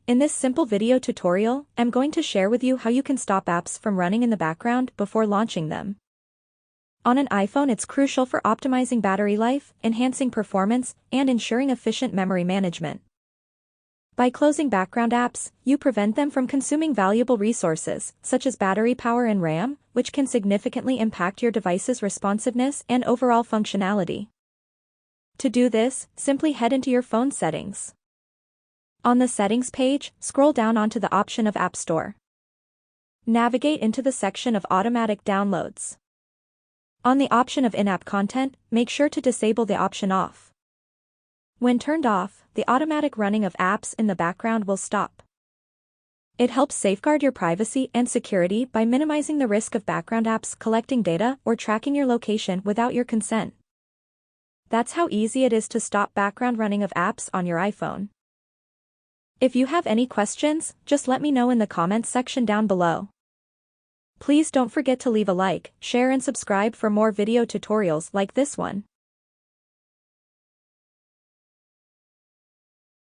In this simple video tutorial, I'm going to share with you how you can stop apps from running in the background before launching them. On an iPhone, it's crucial for optimizing battery life, enhancing performance, and ensuring efficient memory management. By closing background apps, you prevent them from consuming valuable resources, such as battery power and RAM, which can significantly impact your device's responsiveness and overall functionality. To do this, simply head into your phone settings. On the Settings page, scroll down onto the option of App Store. Navigate into the section of Automatic Downloads. On the option of In-app content, make sure to disable the option off. When turned off, the automatic running of apps in the background will stop. It helps safeguard your privacy and security by minimizing the risk of background apps collecting data or tracking your location without your consent. That's how easy it is to stop background running of apps on your iPhone. If you have any questions, just let me know in the comments section down below. Please don't forget to leave a like, share and subscribe for more video tutorials like this one.